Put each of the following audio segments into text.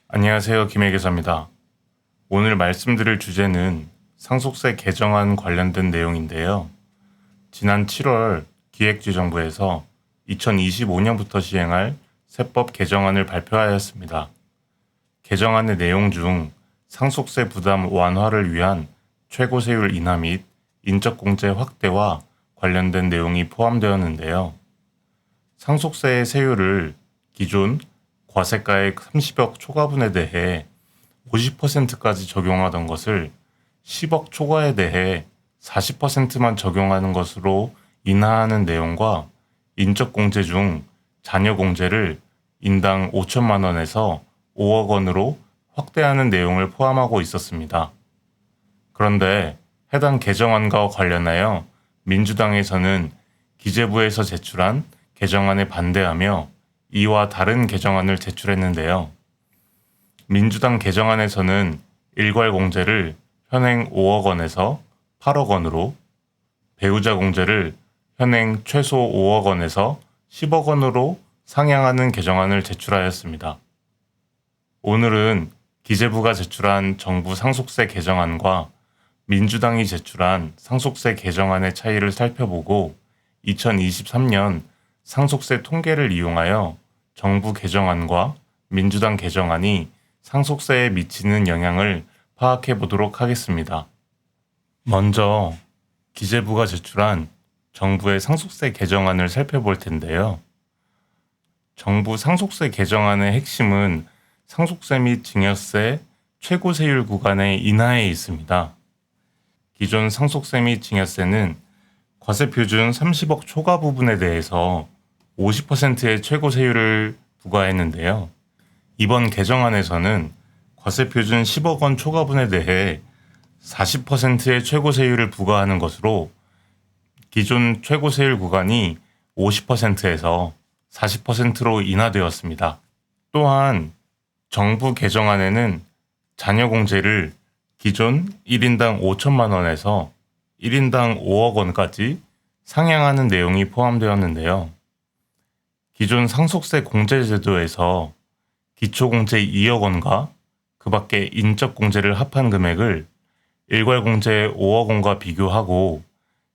안녕하세요. 김혜교사입니다. 오늘 말씀드릴 주제는 상속세 개정안 관련된 내용인데요. 지난 7월 기획재정부에서 2025년부터 시행할 세법 개정안을 발표하였습니다. 개정안의 내용 중 상속세 부담 완화를 위한 최고세율 인하 및 인적공제 확대와 관련된 내용이 포함되었는데요. 상속세의 세율을 기존 과세가액 30억 초과분에 대해 50%까지 적용하던 것을 10억 초과에 대해 40%만 적용하는 것으로 인하하는 내용과 인적공제 중 자녀공제를 인당 5천만 원에서 5억 원으로 확대하는 내용을 포함하고 있었습니다. 그런데 해당 개정안과 관련하여 민주당에서는 기재부에서 제출한 개정안에 반대하며 이와 다른 개정안을 제출했는데요. 민주당 개정안에서는 일괄 공제를 현행 5억 원에서 8억 원으로, 배우자 공제를 현행 최소 5억 원에서 10억 원으로 상향하는 개정안을 제출하였습니다. 오늘은 기재부가 제출한 정부 상속세 개정안과 민주당이 제출한 상속세 개정안의 차이를 살펴보고 2023년 상속세 통계를 이용하여 정부 개정안과 민주당 개정안이 상속세에 미치는 영향을 파악해 보도록 하겠습니다. 먼저 기재부가 제출한 정부의 상속세 개정안을 살펴볼 텐데요. 정부 상속세 개정안의 핵심은 상속세 및 증여세 최고세율 구간의 인하에 있습니다. 기존 상속세 및 증여세는 과세 표준 30억 초과 부분에 대해서 50%의 최고세율을 부과했는데요. 이번 개정안에서는 과세 표준 10억 원 초과분에 대해 40%의 최고세율을 부과하는 것으로 기존 최고세율 구간이 50%에서 40%로 인하되었습니다. 또한 정부 개정안에는 자녀공제를 기존 1인당 5천만 원에서 1인당 5억 원까지 상향하는 내용이 포함되었는데요. 기존 상속세 공제제도에서 기초공제 2억 원과 그 밖에 인적공제를 합한 금액을 일괄공제 5억 원과 비교하고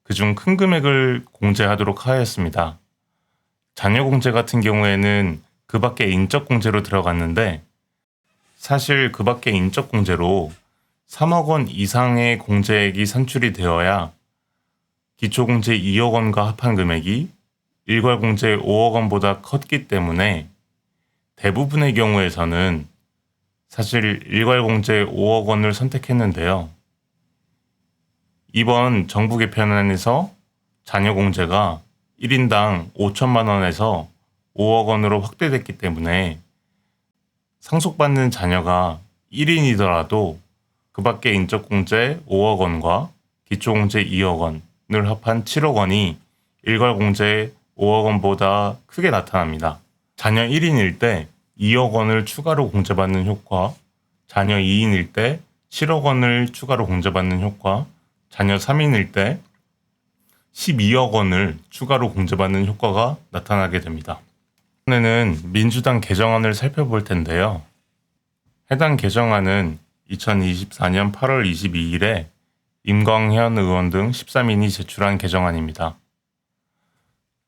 그중 큰 금액을 공제하도록 하였습니다. 자녀공제 같은 경우에는 그 밖에 인적공제로 들어갔는데 사실 그 밖에 인적공제로 3억 원 이상의 공제액이 산출이 되어야 기초공제 2억 원과 합한 금액이 일괄공제 5억 원보다 컸기 때문에 대부분의 경우에서는 사실 일괄공제 5억 원을 선택했는데요. 이번 정부 개편안에서 자녀공제가 1인당 5천만 원에서 5억 원으로 확대됐기 때문에 상속받는 자녀가 1인이더라도 그 밖에 인적공제 5억 원과 기초공제 2억 원을 합한 7억 원이 일괄공제 5억 원보다 크게 나타납니다. 자녀 1인일 때 2억 원을 추가로 공제받는 효과, 자녀 2인일 때 7억 원을 추가로 공제받는 효과, 자녀 3인일 때 12억 원을 추가로 공제받는 효과가 나타나게 됩니다. 이번에는 민주당 개정안을 살펴볼 텐데요. 해당 개정안은 2024년 8월 22일에 임광현 의원 등 13인이 제출한 개정안입니다.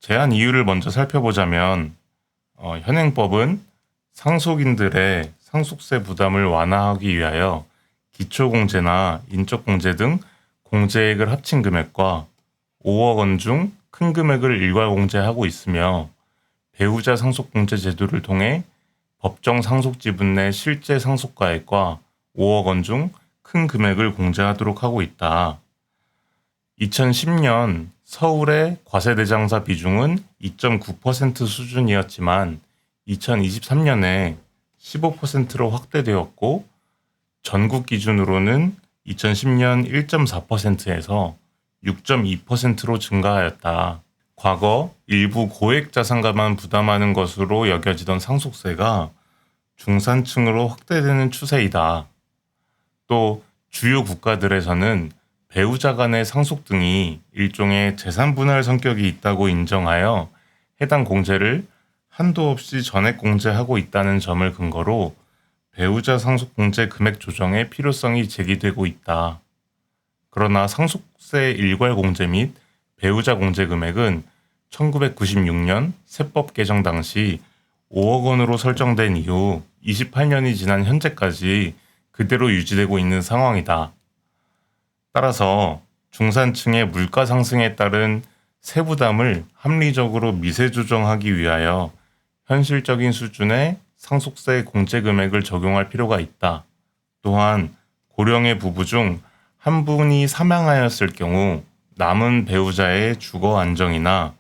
제안 이유를 먼저 살펴보자면 현행법은 상속인들의 상속세 부담을 완화하기 위하여 기초공제나 인적공제 등 공제액을 합친 금액과 5억 원 중 큰 금액을 일괄공제하고 있으며 배우자 상속공제 제도를 통해 법정 상속지분 내 실제 상속가액과 5억 원 중 큰 금액을 공제하도록 하고 있다. 2010년 서울의 과세대장사 비중은 2.9% 수준이었지만 2023년에 15%로 확대되었고 전국 기준으로는 2010년 1.4%에서 6.2%로 증가하였다. 과거 일부 고액 자산가만 부담하는 것으로 여겨지던 상속세가 중산층으로 확대되는 추세이다. 또 주요 국가들에서는 배우자 간의 상속 등이 일종의 재산 분할 성격이 있다고 인정하여 해당 공제를 한도 없이 전액 공제하고 있다는 점을 근거로 배우자 상속공제 금액 조정의 필요성이 제기되고 있다. 그러나 상속세 일괄공제 및 배우자 공제 금액은 1996년 세법 개정 당시 5억 원으로 설정된 이후 28년이 지난 현재까지 그대로 유지되고 있는 상황이다. 따라서 중산층의 물가 상승에 따른 세부담을 합리적으로 미세 조정하기 위하여 현실적인 수준의 상속세 공제 금액을 적용할 필요가 있다. 또한 고령의 부부 중 한 분이 사망하였을 경우 남은 배우자의 주거 안정이나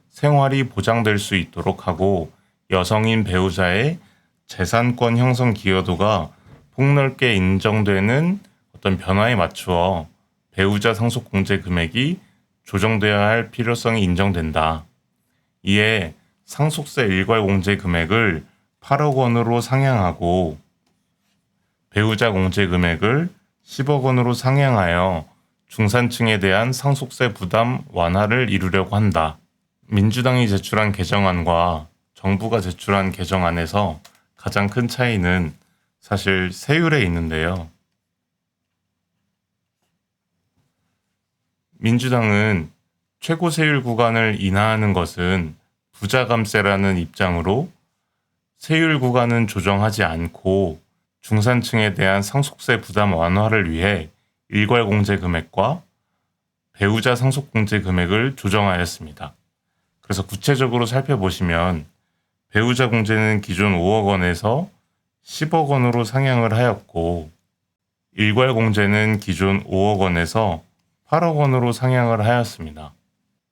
생활이 보장될 수 있도록 하고 여성인 배우자의 재산권 형성 기여도가 폭넓게 인정되는 어떤 변화에 맞추어 배우자 상속 공제 금액이 조정되어야 할 필요성이 인정된다. 이에 상속세 일괄 공제 금액을 8억 원으로 상향하고 배우자 공제 금액을 10억 원으로 상향하여 중산층에 대한 상속세 부담 완화를 이루려고 한다. 민주당이 제출한 개정안과 정부가 제출한 개정안에서 가장 큰 차이는 사실 세율에 있는데요. 민주당은 최고 세율 구간을 인하하는 것은 부자감세라는 입장으로 세율 구간은 조정하지 않고 중산층에 대한 상속세 부담 완화를 위해 일괄 공제 금액과 배우자 상속 공제 금액을 조정하였습니다. 그래서 구체적으로 살펴보시면 배우자 공제는 기존 5억 원에서 10억 원으로 상향을 하였고 일괄 공제는 기존 5억 원에서 8억 원으로 상향을 하였습니다.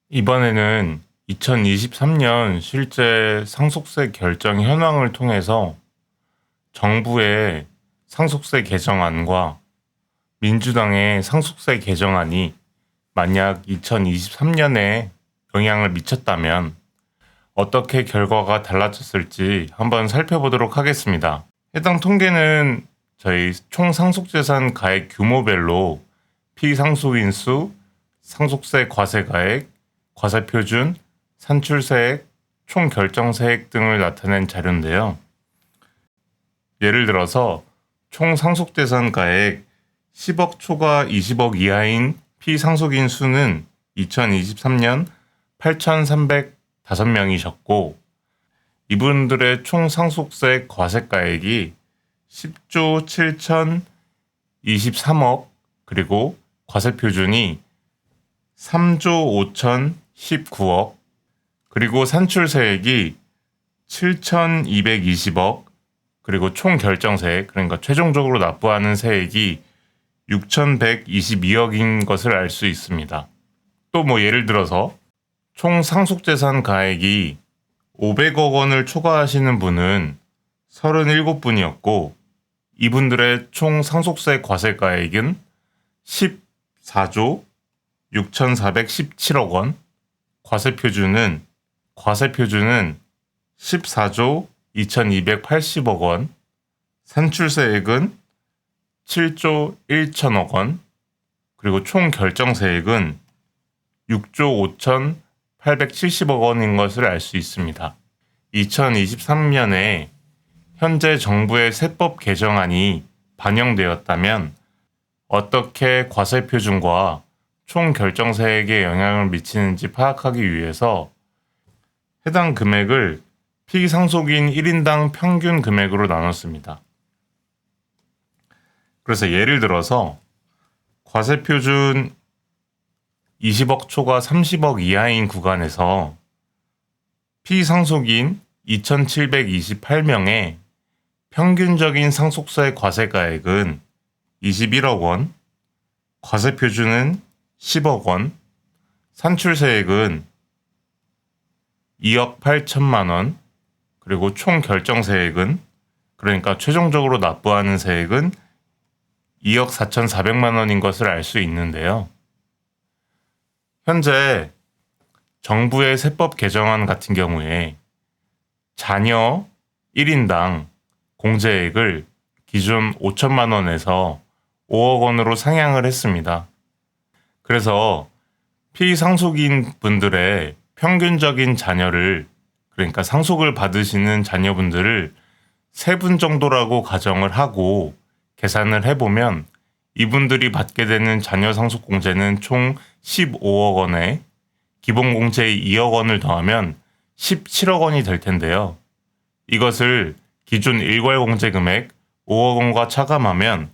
이번에는 2023년 실제 상속세 결정 현황을 통해서 정부의 상속세 개정안과 민주당의 상속세 개정안이 만약 2023년에 영향을 미쳤다면 어떻게 결과가 달라졌을지 한번 살펴보도록 하겠습니다. 해당 통계는 저희 총 상속재산 가액 규모별로 피상속인 수, 상속세 과세가액, 과세표준, 산출세액, 총결정세액 등을 나타낸 자료인데요. 예를 들어서 총 상속재산 가액 10억 초과 20억 이하인 피상속인 수는 2023년 8,305명이셨고 이분들의 총 상속세 과세가액이 10조 7,023억 그리고 과세표준이 3조 5,019억 그리고 산출세액이 7,220억 그리고 총결정세액 그러니까 최종적으로 납부하는 세액이 6,122억인 것을 알 수 있습니다. 또 예를 들어서 총 상속재산 가액이 500억 원을 초과하시는 분은 37분이었고 이분들의 총 상속세 과세가액은 14조 6,417억 원, 과세표준은 14조 2,280억 원, 산출세액은 7조 1천억 원, 그리고 총 결정세액은 6조 5,870억 원인 것을 알 수 있습니다. 2023년에 현재 정부의 세법 개정안이 반영되었다면 어떻게 과세표준과 총 결정세액에 영향을 미치는지 파악하기 위해서 해당 금액을 피상속인 1인당 평균 금액으로 나눴습니다. 그래서 예를 들어서 과세표준 20억 초과 30억 이하인 구간에서 피상속인 2,728명의 평균적인 상속세 과세가액은 21억 원, 과세표준은 10억 원, 산출세액은 2억 8천만 원, 그리고 총 결정세액은 그러니까 최종적으로 납부하는 세액은 2억 4,400만 원인 것을 알 수 있는데요. 현재 정부의 세법 개정안 같은 경우에 자녀 1인당 공제액을 기존 5천만 원에서 5억 원으로 상향을 했습니다. 그래서 피상속인 분들의 평균적인 자녀를 그러니까 상속을 받으시는 자녀분들을 세 분 정도라고 가정을 하고 계산을 해보면 이분들이 받게 되는 자녀 상속공제는 총 15억 원에 기본공제의 2억 원을 더하면 17억 원이 될 텐데요. 이것을 기존 일괄공제 금액 5억 원과 차감하면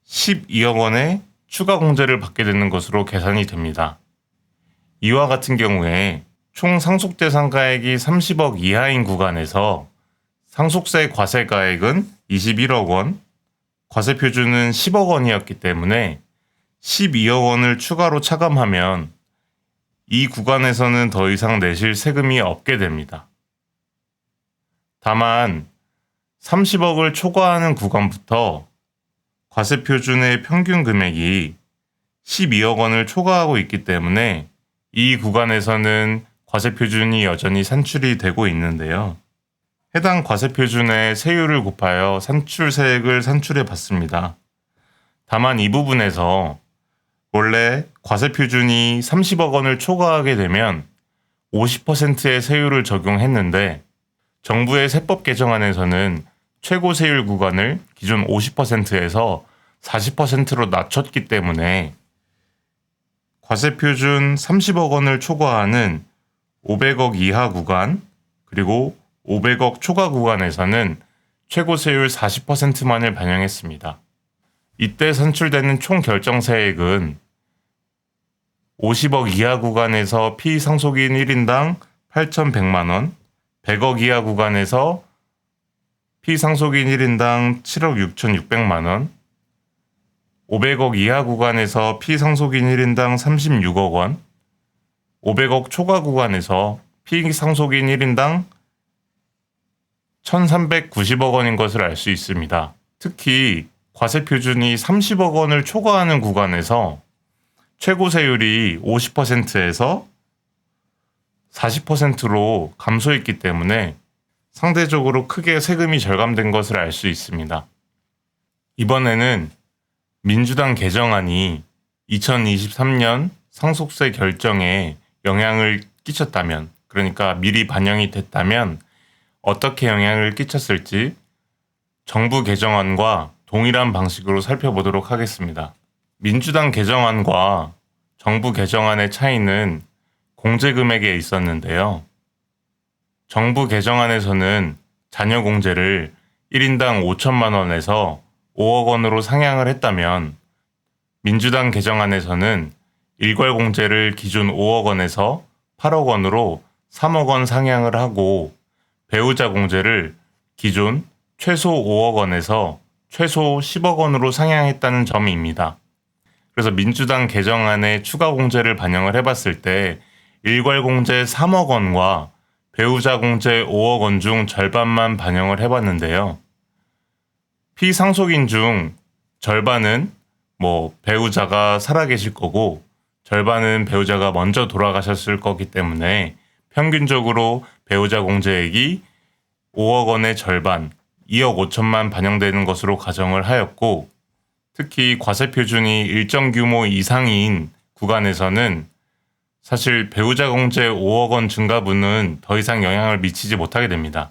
12억 원의 추가 공제를 받게 되는 것으로 계산이 됩니다. 이와 같은 경우에 총 상속대상가액이 30억 이하인 구간에서 상속세 과세가액은 21억 원, 과세표준은 10억 원이었기 때문에 12억 원을 추가로 차감하면 이 구간에서는 더 이상 내실 세금이 없게 됩니다. 다만 30억을 초과하는 구간부터 과세표준의 평균 금액이 12억 원을 초과하고 있기 때문에 이 구간에서는 과세표준이 여전히 산출이 되고 있는데요. 해당 과세표준의 세율을 곱하여 산출세액을 산출해 봤습니다. 다만 이 부분에서 원래 과세표준이 30억 원을 초과하게 되면 50%의 세율을 적용했는데 정부의 세법 개정안에서는 최고 세율 구간을 기존 50%에서 40%로 낮췄기 때문에 과세표준 30억 원을 초과하는 500억 이하 구간 그리고 500억 초과 구간에서는 최고 세율 40%만을 반영했습니다. 이때 산출되는 총 결정세액은 50억 이하 구간에서 피상속인 1인당 8,100만 원, 100억 이하 구간에서 피상속인 1인당 7억 6,600만 원, 500억 이하 구간에서 피상속인 1인당 36억 원, 500억 초과 구간에서 피상속인 1인당 1,390억 원인 것을 알 수 있습니다. 특히 과세표준이 30억 원을 초과하는 구간에서 최고세율이 50%에서 40%로 감소했기 때문에 상대적으로 크게 세금이 절감된 것을 알 수 있습니다. 이번에는 민주당 개정안이 2023년 상속세 결정에 영향을 끼쳤다면, 그러니까 미리 반영이 됐다면 어떻게 영향을 끼쳤을지 정부 개정안과 동일한 방식으로 살펴보도록 하겠습니다. 민주당 개정안과 정부 개정안의 차이는 공제 금액에 있었는데요. 정부 개정안에서는 자녀 공제를 1인당 5천만 원에서 5억 원으로 상향을 했다면 민주당 개정안에서는 일괄 공제를 기존 5억 원에서 8억 원으로 3억 원 상향을 하고 배우자 공제를 기존 최소 5억 원에서 최소 10억 원으로 상향했다는 점입니다. 그래서 민주당 개정안에 추가 공제를 반영을 해봤을 때 일괄 공제 3억 원과 배우자 공제 5억 원 중 절반만 반영을 해봤는데요. 피상속인 중 절반은 배우자가 살아계실 거고 절반은 배우자가 먼저 돌아가셨을 거기 때문에 평균적으로 배우자 공제액이 5억 원의 절반, 2억 5천만 반영되는 것으로 가정을 하였고, 특히 과세표준이 일정 규모 이상인 구간에서는 사실 배우자 공제 5억 원 증가분은 더 이상 영향을 미치지 못하게 됩니다.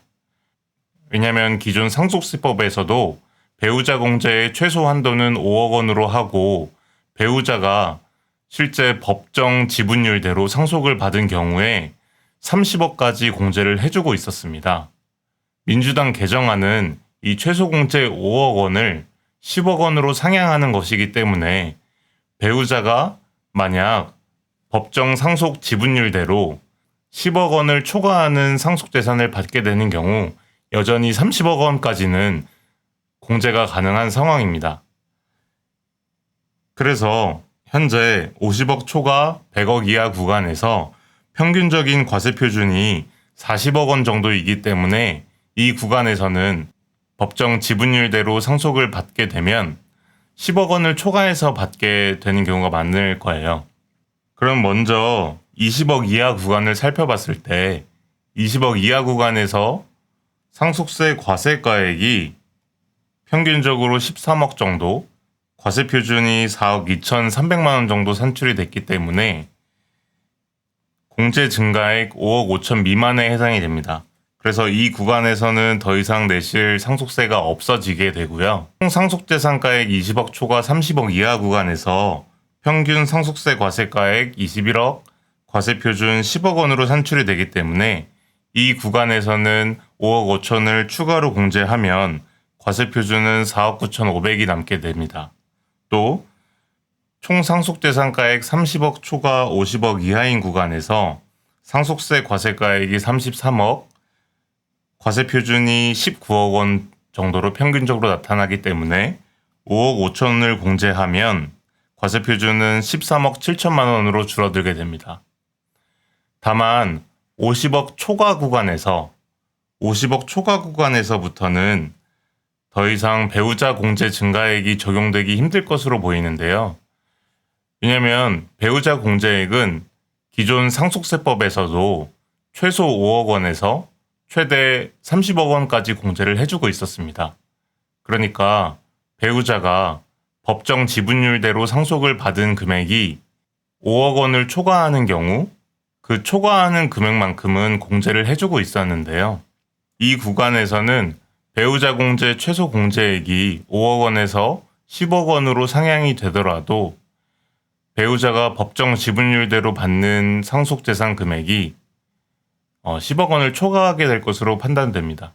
왜냐하면 기존 상속세법에서도 배우자 공제의 최소 한도는 5억 원으로 하고 배우자가 실제 법정 지분율대로 상속을 받은 경우에 30억까지 공제를 해주고 있었습니다. 민주당 개정안은 이 최소 공제 5억 원을 10억 원으로 상향하는 것이기 때문에 배우자가 만약 법정 상속 지분율대로 10억 원을 초과하는 상속재산을 받게 되는 경우 여전히 30억 원까지는 공제가 가능한 상황입니다. 그래서 현재 50억 초과 100억 이하 구간에서 평균적인 과세표준이 40억 원 정도이기 때문에 이 구간에서는 법정 지분율대로 상속을 받게 되면 10억 원을 초과해서 받게 되는 경우가 많을 거예요. 그럼 먼저 20억 이하 구간을 살펴봤을 때 20억 이하 구간에서 상속세 과세가액이 평균적으로 13억 정도, 과세표준이 4억 2,300만 원 정도 산출이 됐기 때문에 공제 증가액 5억 5천 미만에 해당이 됩니다. 그래서 이 구간에서는 더 이상 내실 상속세가 없어지게 되고요. 총 상속재산가액 20억 초과 30억 이하 구간에서 평균 상속세 과세가액 21억, 과세표준 10억 원으로 산출이 되기 때문에 이 구간에서는 5억 5천을 추가로 공제하면 과세표준은 4억 9천5백이 남게 됩니다. 또 총 상속재산가액 30억 초과 50억 이하인 구간에서 상속세 과세가액이 33억, 과세표준이 19억 원 정도로 평균적으로 나타나기 때문에 5억 5천을 공제하면 과세표준은 13억 7천만 원으로 줄어들게 됩니다. 다만 50억 초과 구간에서부터는 더 이상 배우자 공제 증가액이 적용되기 힘들 것으로 보이는데요. 왜냐하면 배우자 공제액은 기존 상속세법에서도 최소 5억 원에서 최대 30억 원까지 공제를 해주고 있었습니다. 그러니까 배우자가 법정 지분율대로 상속을 받은 금액이 5억 원을 초과하는 경우 그 초과하는 금액만큼은 공제를 해주고 있었는데요. 이 구간에서는 배우자 공제 최소 공제액이 5억 원에서 10억 원으로 상향이 되더라도 배우자가 법정 지분율대로 받는 상속재산 금액이 10억 원을 초과하게 될 것으로 판단됩니다.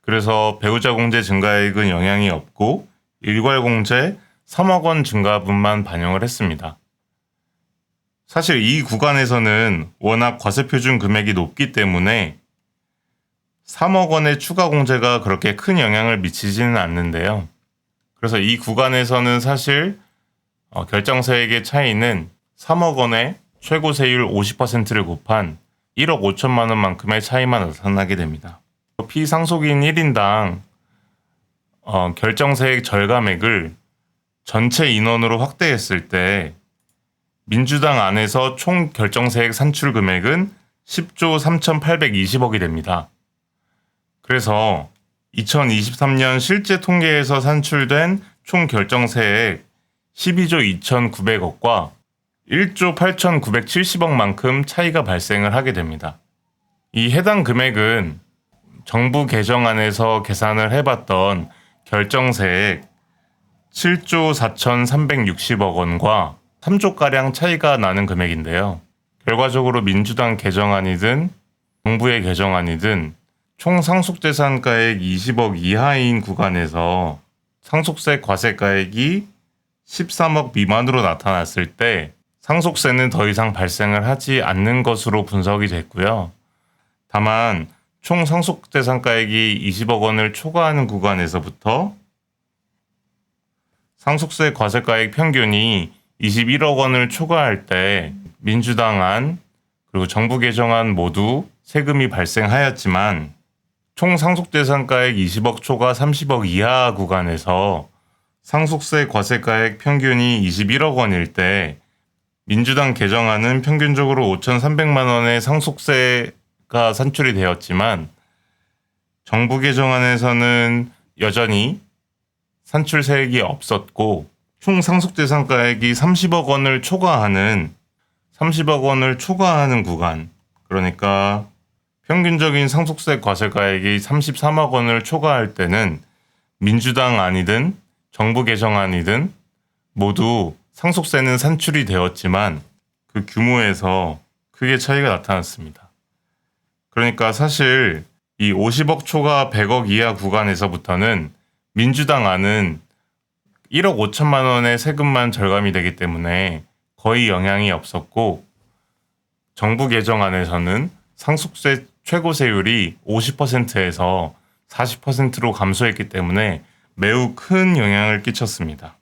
그래서 배우자 공제 증가액은 영향이 없고 일괄 공제 3억 원 증가분만 반영을 했습니다. 사실 이 구간에서는 워낙 과세표준 금액이 높기 때문에 3억 원의 추가 공제가 그렇게 큰 영향을 미치지는 않는데요. 그래서 이 구간에서는 사실 결정세액의 차이는 3억 원의 최고 세율 50%를 곱한 1억 5천만 원만큼의 차이만 나타나게 됩니다. 피상속인 1인당 결정세액 절감액을 전체 인원으로 확대했을 때 민주당 안에서 총 결정세액 산출 금액은 10조 3,820억이 됩니다. 그래서 2023년 실제 통계에서 산출된 총 결정세액 12조 2,900억과 1조 8,970억만큼 차이가 발생을 하게 됩니다. 이 해당 금액은 정부 개정안에서 계산을 해봤던 결정세액 7조 4,360억 원과 3조가량 차이가 나는 금액인데요. 결과적으로 민주당 개정안이든 정부의 개정안이든 총 상속재산가액 20억 이하인 구간에서 상속세 과세가액이 13억 미만으로 나타났을 때 상속세는 더 이상 발생을 하지 않는 것으로 분석이 됐고요. 다만 총 상속재산가액이 20억 원을 초과하는 구간에서부터 상속세 과세가액 평균이 21억 원을 초과할 때 민주당 안 그리고 정부 개정안 모두 세금이 발생하였지만 총 상속재산가액 20억 초과 30억 이하 구간에서 상속세 과세가액 평균이 21억 원일 때 민주당 개정안은 평균적으로 5,300만 원의 상속세가 산출이 되었지만 정부 개정안에서는 여전히 산출세액이 없었고 총 상속재산가액이 30억 원을 초과하는 구간, 그러니까 평균적인 상속세 과세가액이 33억 원을 초과할 때는 민주당 안이든 정부 개정안이든 모두 상속세는 산출이 되었지만 그 규모에서 크게 차이가 나타났습니다. 그러니까 사실 이 50억 초과 100억 이하 구간에서부터는 민주당 안은 1억 5천만 원의 세금만 절감이 되기 때문에 거의 영향이 없었고 정부 개정안에서는 상속세 최고 세율이 50%에서 40%로 감소했기 때문에 매우 큰 영향을 끼쳤습니다.